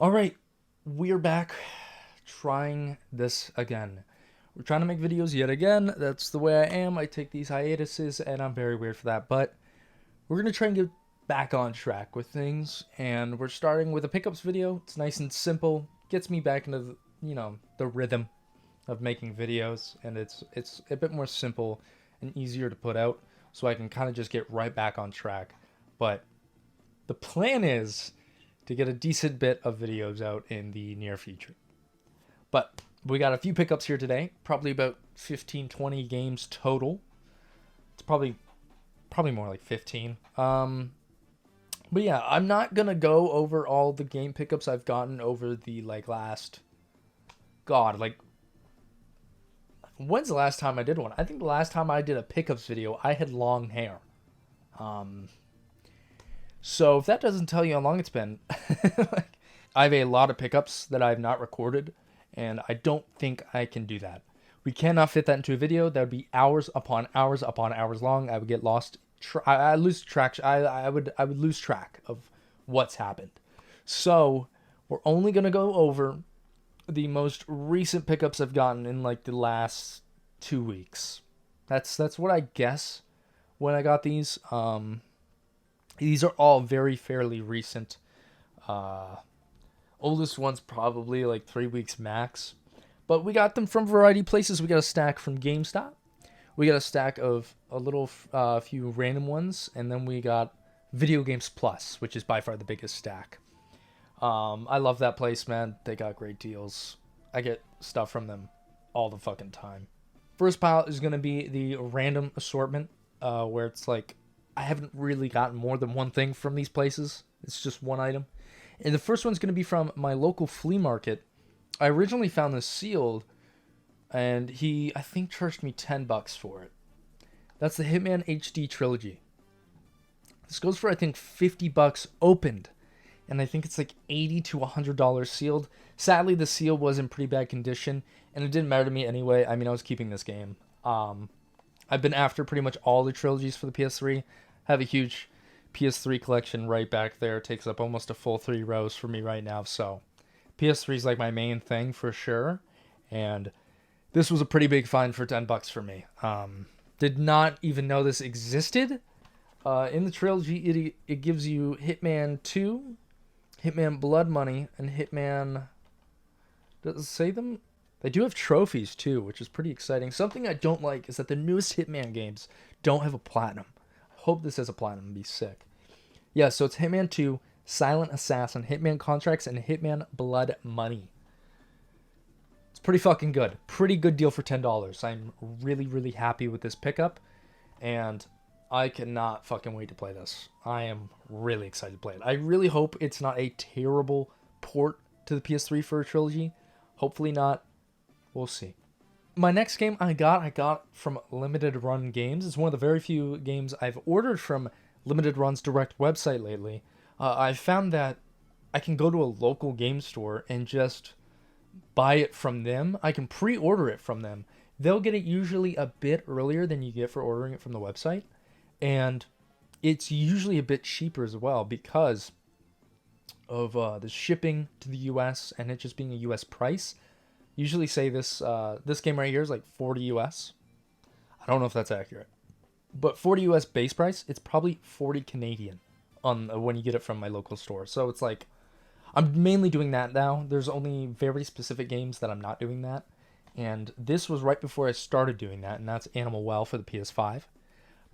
All right, we're back trying this again. We're trying to make videos yet again. That's the way I am. I take these hiatuses, and I'm very weird for that. But we're going to try and get back on track with things. And we're starting with a pickups video. It's nice and simple. Gets me back into the rhythm of making videos. And it's a bit more simple and easier to put out. So I can kind of just get right back on track. But the plan is to get a decent bit of videos out in the near future. But we got a few pickups here today, probably about 15, 20 games total. It's probably more like 15. But yeah, I'm not going to go over all the game pickups I've gotten over the when's the last time I did one? I think the last time I did a pickups video, I had long hair. So if that doesn't tell you how long it's been, I have a lot of pickups that I've not recorded, and I don't think I can do that. We cannot fit that into a video. That would be hours upon hours upon hours long. I would get lost. I lose track. I would lose track of what's happened. So we're only gonna go over the most recent pickups I've gotten in like the last 2 weeks. That's what I guess when I got these. These are all very fairly recent. Oldest one's probably like 3 weeks max. But we got them from a variety of places. We got a stack from GameStop. We got a stack of a few random ones. And then we got Video Games Plus, which is by far the biggest stack. I love that place, man. They got great deals. I get stuff from them all the fucking time. First pile is going to be the random assortment, where it's like, I haven't really gotten more than one thing from these places. It's just one item. And the first one's going to be from my local flea market. I originally found this sealed, and he, I think, charged me $10 for it. That's the Hitman HD Trilogy. This goes for, I think, $50 opened. And I think it's like $80 to $100 sealed. Sadly, the seal was in pretty bad condition, and it didn't matter to me anyway. I mean, I was keeping this game. I've been after pretty much all the trilogies for the PS3. Have a huge PS3 collection right back there. It takes up almost a full 3 rows for me right now. So PS3 is like my main thing for sure. And this was a pretty big find for $10 for me. Did not even know this existed. In the trilogy, it gives you Hitman 2, Hitman Blood Money, and Hitman... Does it say them? They do have trophies too, which is pretty exciting. Something I don't like is that the newest Hitman games don't have a platinum. I hope this has a platinum. It'd be sick. Yeah, so it's Hitman 2, Silent Assassin, Hitman Contracts, and Hitman Blood Money. It's pretty fucking good. Pretty good deal for $10. I'm really, really happy with this pickup, and I cannot fucking wait to play this. I am really excited to play it. I really hope it's not a terrible port to the PS3 for a trilogy. Hopefully not. We'll see. My next game I got from Limited Run Games. It's one of the very few games I've ordered from Limited Run's direct website lately. I found that I can go to a local game store and just buy it from them. I can pre-order it from them. They'll get it usually a bit earlier than you get for ordering it from the website. And it's usually a bit cheaper as well because of the shipping to the US and it just being a US price. Usually say this game right here is like 40 US. I don't know if that's accurate. But 40 US base price, it's probably 40 Canadian on when you get it from my local store. So it's like, I'm mainly doing that now. There's only very specific games that I'm not doing that. And this was right before I started doing that, and that's Animal Well for the PS5.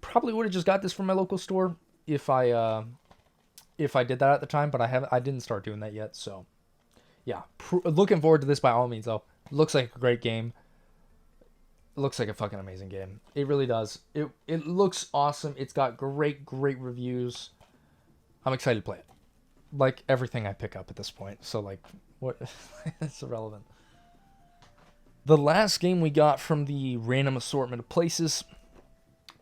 Probably would have just got this from my local store if I did that at the time, but I didn't start doing that yet, so yeah, looking forward to this by all means though. Looks like a great game. It looks like a fucking amazing game. It really does. It looks awesome. It's got great reviews. I'm excited to play it. Like everything I pick up at this point. So like what it's irrelevant. The last game we got from the random assortment of places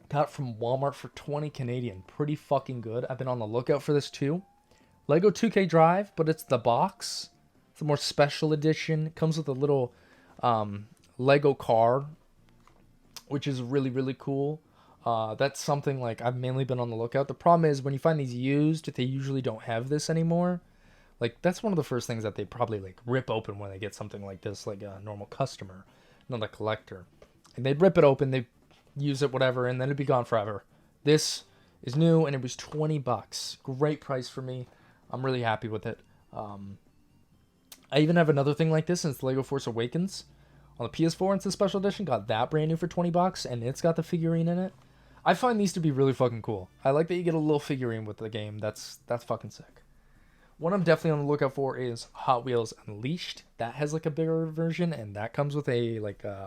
got from Walmart for 20 Canadian. Pretty fucking good. I've been on the lookout for this too. Lego 2K Drive, but it's the box. It's a more special edition. It comes with a little Lego car, which is really, really cool. That's something like I've mainly been on the lookout. The problem is when you find these used, they usually don't have this anymore. Like, that's one of the first things that they probably, like, rip open when they get something like this, like a normal customer, not a collector. And they'd rip it open, they use it, whatever, and then it'd be gone forever. This is new, and it was $20. Great price for me. I'm really happy with it. I even have another thing like this, and it's Lego Force Awakens. On the PS4, it's a special edition. Got that brand new for $20, and it's got the figurine in it. I find these to be really fucking cool. I like that you get a little figurine with the game. That's fucking sick. What I'm definitely on the lookout for is Hot Wheels Unleashed. That has like a bigger version, and that comes with a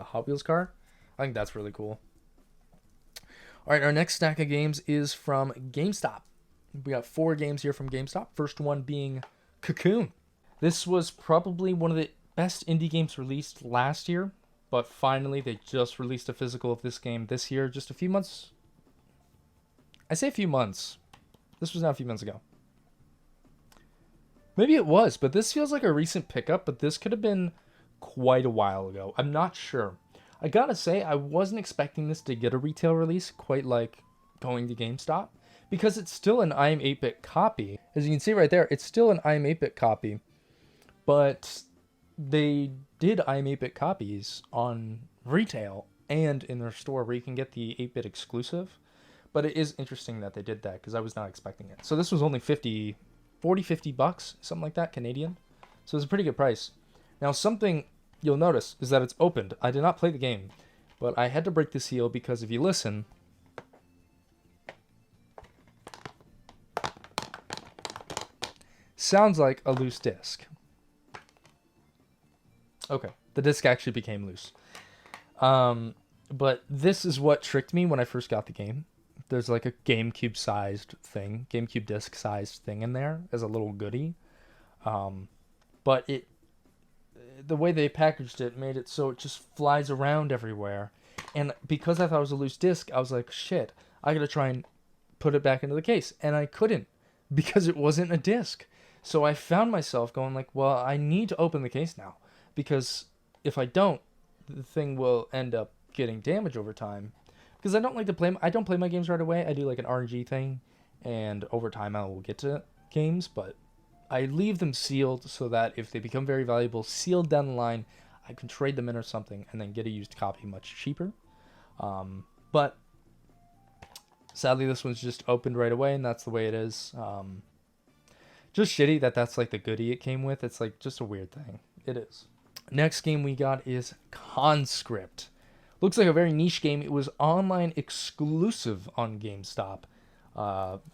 Hot Wheels car. I think that's really cool. All right, our next stack of games is from GameStop. We got 4 games here from GameStop. First one being Cocoon. This was probably one of the best indie games released last year, but finally they just released a physical of this game this year, just a few months. I say a few months. This was not a few months ago. Maybe it was, but this feels like a recent pickup, but this could have been quite a while ago. I'm not sure. I gotta say, I wasn't expecting this to get a retail release quite like going to GameStop, because it's still an IM 8-bit copy. As you can see right there, it's still an IM 8-bit copy, but they did IM 8-bit copies on retail and in their store where you can get the 8-bit exclusive. But it is interesting that they did that because I was not expecting it. So this was only $50 bucks, something like that, Canadian. So it's a pretty good price. Now, something you'll notice is that it's opened. I did not play the game, but I had to break the seal because if you listen, sounds like a loose disc. Okay, the disc actually became loose. But this is what tricked me when I first got the game. There's like a GameCube-sized thing, GameCube disc-sized thing in there as a little goodie. But the way they packaged it made it so it just flies around everywhere. And because I thought it was a loose disc, I was like, shit, I gotta try and put it back into the case. And I couldn't because it wasn't a disc. So I found myself going like, well, I need to open the case now. Because if I don't, the thing will end up getting damaged over time. Because I don't like to play. I don't play my games right away. I do like an RNG thing, and over time I will get to games. But I leave them sealed so that if they become very valuable, sealed down the line, I can trade them in or something, and then get a used copy much cheaper. But sadly, this one's just opened right away, and that's the way it is. Just shitty that that's like the goodie it came with. It's like just a weird thing. It is. Next game we got is Conscript. Looks like a very niche game. It was online exclusive on GameStop.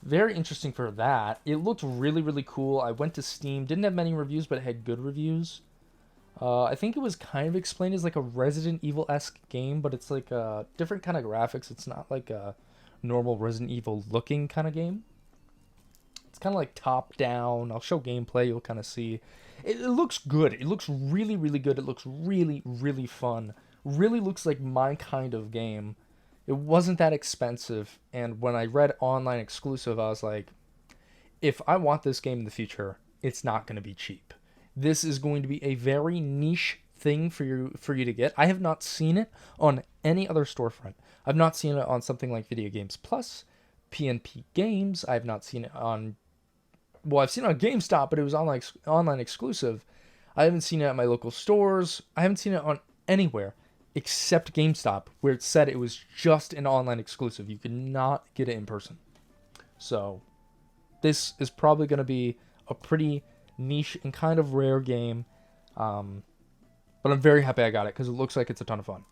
Very interesting for that. It looked really, really cool. I went to Steam. Didn't have many reviews, but it had good reviews. I think it was kind of explained as like a Resident Evil-esque game, but it's like a different kind of graphics. It's not like a normal Resident Evil looking kind of game. It's kind of like top-down. I'll show gameplay. You'll kind of see. It looks good. It looks really, really good. It looks really, really fun. Really looks like my kind of game. It wasn't that expensive, and when I read online exclusive, I was like, if I want this game in the future, it's not going to be cheap. This is going to be a very niche thing for you to get. I have not seen it on any other storefront. I've not seen it on something like Video Games Plus, PNP Games. I've not seen it on, well, I've seen it on GameStop, but it was online exclusive. I haven't seen it at my local stores. I haven't seen it on anywhere except GameStop, where it said it was just an online exclusive. You could not get it in person. So this is probably going to be a pretty niche and kind of rare game. But I'm very happy I got it because it looks like it's a ton of fun.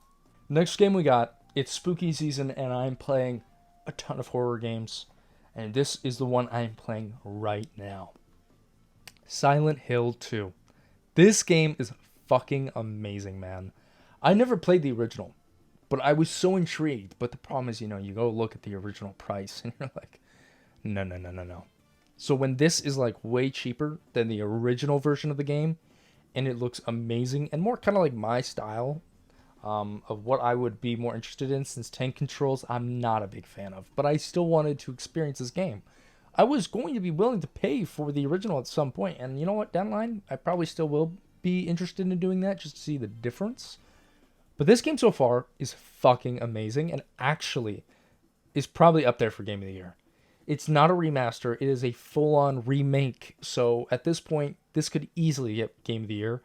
Next game we got, it's spooky season and I'm playing a ton of horror games. And this is the one I'm playing right now. Silent Hill 2. This game is fucking amazing, man. I never played the original, but I was so intrigued. But the problem is, you go look at the original price and you're like, no. So when this is like way cheaper than the original version of the game, and it looks amazing and more kind of like my style of what I would be more interested in, since tank controls I'm not a big fan of, but I still wanted to experience this game. I was going to be willing to pay for the original at some point, and you know what, down the line, I probably still will be interested in doing that just to see the difference. But this game so far is fucking amazing and actually is probably up there for Game of the Year. It's not a remaster. It is a full-on remake. So at this point, this could easily get Game of the Year.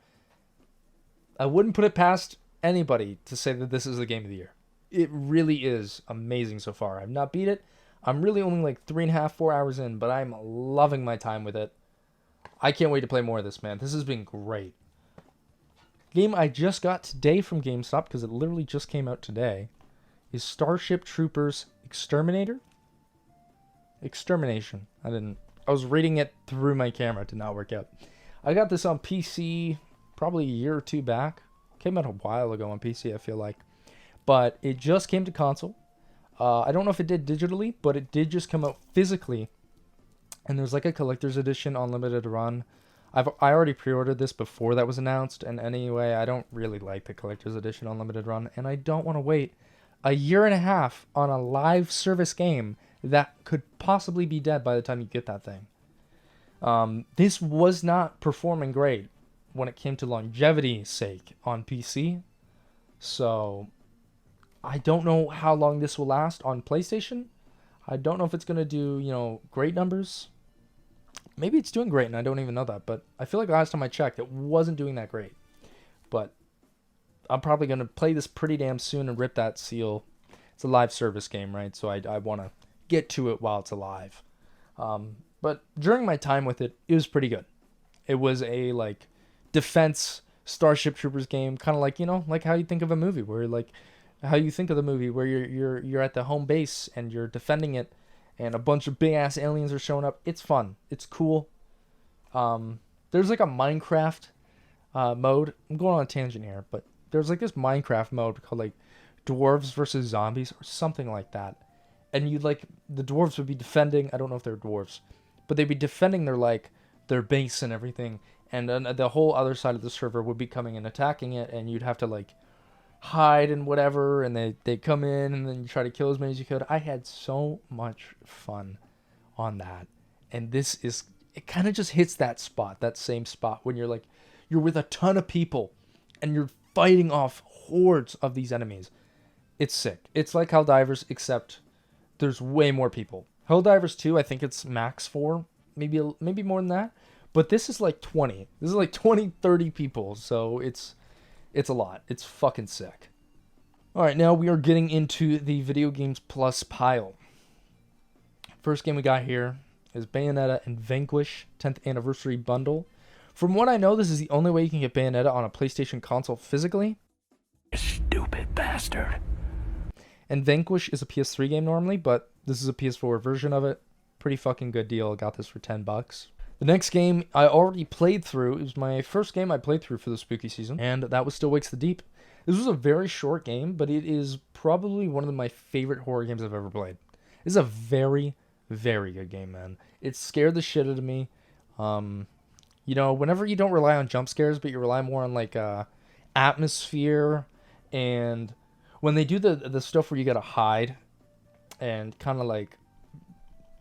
I wouldn't put it past anybody to say that this is the Game of the Year. It really is amazing so far. I've not beat it. I'm really only like 3.5, 4 hours in, but I'm loving my time with it. I can't wait to play more of this, man. This has been great. Game I just got today from GameStop, because it literally just came out today, is Starship Troopers Exterminator? Extermination. I was reading it through my camera. It did not work out. I got this on PC probably a year or two back. Came out a while ago on PC, I feel like. But it just came to console. I don't know if it did digitally, but it did just come out physically. And there's like a collector's edition on limited run. I already pre-ordered this before that was announced. And anyway, I don't really like the collector's edition on limited run. And I don't want to wait a year and a half on a live service game that could possibly be dead by the time you get that thing. This was not performing great when it came to longevity's sake on PC. So I don't know how long this will last on PlayStation. I don't know if it's going to do, great numbers. Maybe it's doing great and I don't even know that. But I feel like last time I checked, it wasn't doing that great. But I'm probably going to play this pretty damn soon and rip that seal. It's a live service game, right? So I want to get to it while it's alive. But during my time with it, it was pretty good. It was a defense Starship Troopers game, kind of like how you think of a movie, where how you think of the movie where you're at the home base and you're defending it, and a bunch of big ass aliens are showing up. It's fun. It's cool. There's a Minecraft mode. I'm going on a tangent here, but there's this Minecraft mode called dwarves versus zombies or something like that. And the dwarves would be defending. I don't know if they're dwarves, but they'd be defending their base and everything. And then the whole other side of the server would be coming and attacking it, and you'd have to hide and whatever, and they come in, and then you try to kill as many as you could. I had so much fun on that. And it kind of just hits that same spot when you're with a ton of people and you're fighting off hordes of these enemies. It's sick. It's like Helldivers, except there's way more people. Helldivers 2, I think it's max 4, maybe more than that. But this is 20. This is 20, 30 people. So it's a lot. It's fucking sick. All right, now we are getting into the Video Games Plus pile. First game we got here is Bayonetta and Vanquish 10th Anniversary Bundle. From what I know, this is the only way you can get Bayonetta on a PlayStation console physically. You stupid bastard. And Vanquish is a PS3 game normally, but this is a PS4 version of it. Pretty fucking good deal. I got this for $10. The next game I already played through. It was my first game I played through for the spooky season, and that was Still Wakes the Deep. This was a very short game, but it is probably one of my favorite horror games I've ever played. This is a very, very good game, man. It scared the shit out of me. Whenever you don't rely on jump scares, but you rely more on atmosphere, and when they do the stuff where you gotta hide and kind of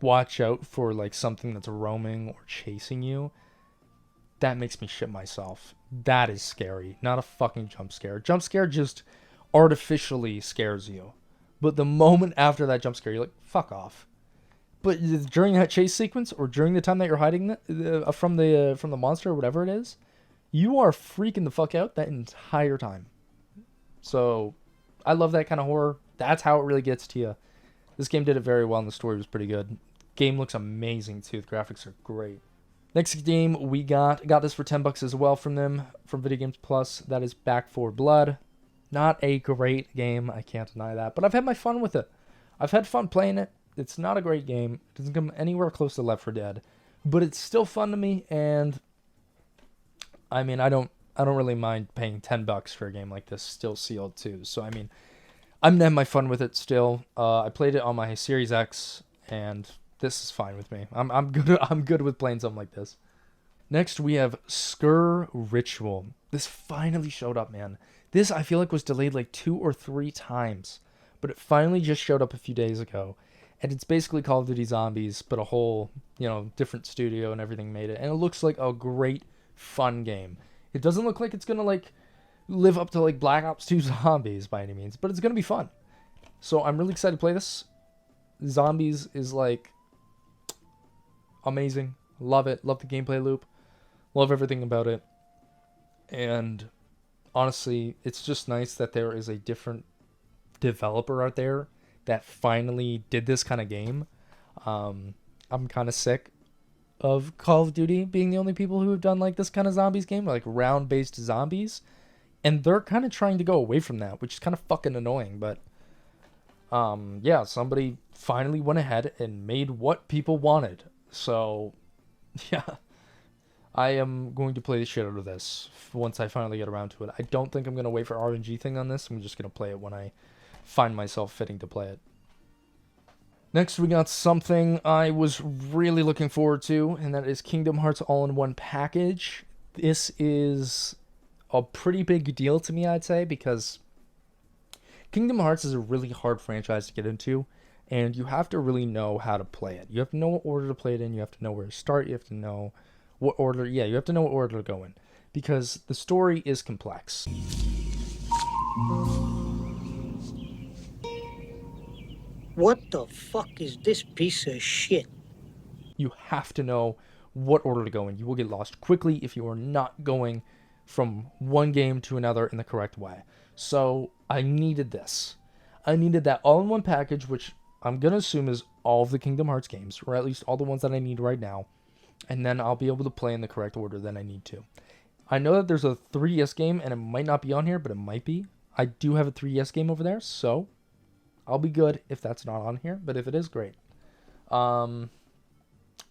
watch out for something that's roaming or chasing you, that makes me shit myself. That is scary. Not a fucking jump scare. Jump scare just artificially scares you. But the moment after that jump scare, you're like, fuck off. But during that chase sequence, or during the time that you're hiding from the monster or whatever it is, you are freaking the fuck out that entire time. So I love that kind of horror. That's how it really gets to you. This game did it very well, and the story was pretty good. Game looks amazing too. The graphics are great. Next game we got this for $10 as well from them, from Video Games Plus. That is Back 4 Blood. Not a great game, I can't deny that, but I've had my fun with it. I've had fun playing it. It's not a great game. It doesn't come anywhere close to Left 4 Dead, but it's still fun to me. And I don't really mind paying $10 for a game like this, still sealed too. So I'm gonna have my fun with it still. I played it on my Series X, and this is fine with me. I'm good with playing something like this. Next we have Skur Ritual. This finally showed up, man. This I feel like was delayed 2 or 3 times, but it finally just showed up a few days ago. And it's basically Call of Duty Zombies, but a whole, different studio and everything made it. And it looks like a great, fun game. It doesn't look like it's going to, live up to, Black Ops 2 Zombies by any means. But it's going to be fun. So I'm really excited to play this. Zombies is, amazing. Love it. Love the gameplay loop. Love everything about it. And honestly, it's just nice that there is a different developer out there that finally did this kind of game. I'm kind of sick of Call of Duty being the only people who have done like this kind of zombies game, like round-based zombies. And they're kind of trying to go away from that, which is kind of fucking annoying. But yeah, somebody finally went ahead and made what people wanted. So yeah, I am going to play the shit out of this once I finally get around to it. I don't think I'm going to wait for RNG thing on this. I'm just going to play it when I find myself fitting to play it. Next, we got something I was really looking forward to, and that is Kingdom Hearts All-in-One Package. This is a pretty big deal to me, I'd say, because Kingdom Hearts is a really hard franchise to get into, and you have to really know how to play it. You have to know what order to play it in, you have to know where to start, you have to know what order, you have to know what order to go in, because the story is complex. What the fuck is this piece of shit? You have to know what order to go in. You will get lost quickly if you are not going from one game to another in the correct way. So I needed this. I needed that all-in-one package, which I'm going to assume is all of the Kingdom Hearts games, or at least all the ones that I need right now. And then I'll be able to play in the correct order that I need to. I know that there's a 3DS game, and it might not be on here, but it might be. I do have a 3DS game over there, so I'll be good if that's not on here. But if it is, great. But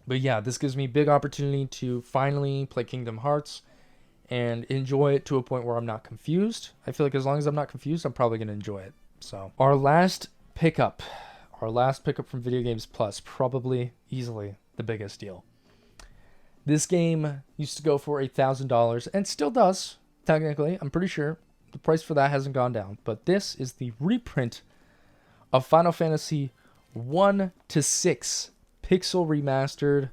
yeah, this gives me big opportunity to finally play Kingdom Hearts and enjoy it to a point where I'm not confused. I feel like as long as I'm not confused, I'm probably going to enjoy it. So our last pickup from Video Games Plus, probably easily the biggest deal. This game used to go for $1,000 and still does, technically. I'm pretty sure the price for that hasn't gone down. But this is the reprint of Final Fantasy 1 to 6 Pixel Remastered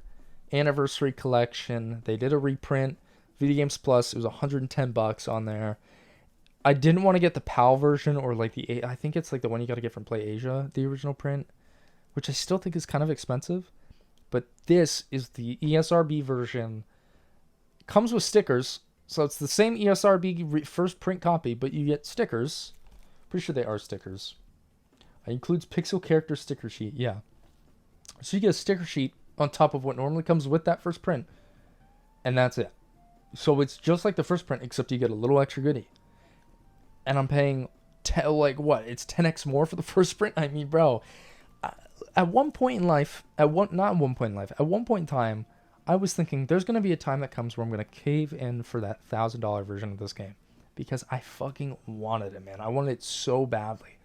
Anniversary Collection. They did a reprint. Video Games Plus, it was $110 on there. I didn't want to get the PAL version or like I think it's like the one you got to get from Play Asia, the original print, which I still think is kind of expensive. But this is the ESRB version. Comes with stickers, so it's the same ESRB first print copy, but you get stickers. Pretty sure they are stickers. It includes pixel character sticker sheet, yeah. So you get a sticker sheet on top of what normally comes with that first print, and that's it. So it's just like the first print, except you get a little extra goodie. And I'm paying, it's 10x more for the first print? I mean, bro, at one point in time, I was thinking there's going to be a time that comes where I'm going to cave in for that $1,000 version of this game. Because I fucking wanted it, man. I wanted it so badly.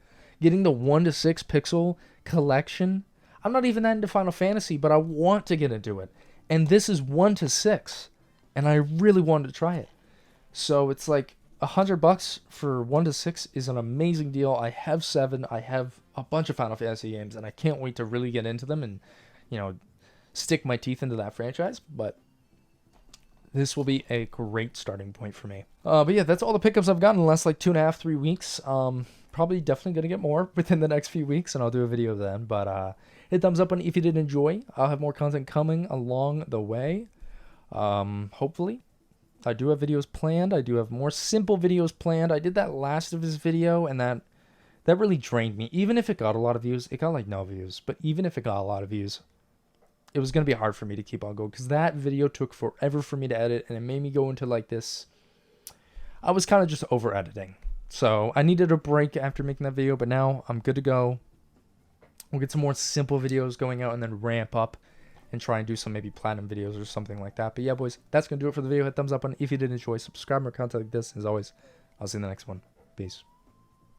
Getting the 1 to 6 pixel collection, I'm not even that into Final Fantasy, but I want to get into it. And this is 1 to 6. And I really wanted to try it. So it's like $100 for 1 to 6 is an amazing deal. I have 7. I have a bunch of Final Fantasy games, and I can't wait to really get into them and, stick my teeth into that franchise. But this will be a great starting point for me. But yeah, that's all the pickups I've gotten in the last 2.5, 3 weeks. Probably definitely going to get more within the next few weeks, and I'll do a video then. But hit thumbs up on if you did enjoy. I'll have more content coming along the way. Hopefully. I do have videos planned. I do have more simple videos planned. I did that last of his video, and that really drained me. Even if it got a lot of views, it got no views. But even if it got a lot of views, it was going to be hard for me to keep on going, because that video took forever for me to edit, and it made me go into this. I was kind of just over editing. So I needed a break after making that video, but now I'm good to go. We'll get some more simple videos going out and then ramp up and try and do some maybe platinum videos or something like that. But yeah, boys, that's going to do it for the video. Hit thumbs up on it if you did enjoy. Subscribe more content like this. As always, I'll see you in the next one. Peace.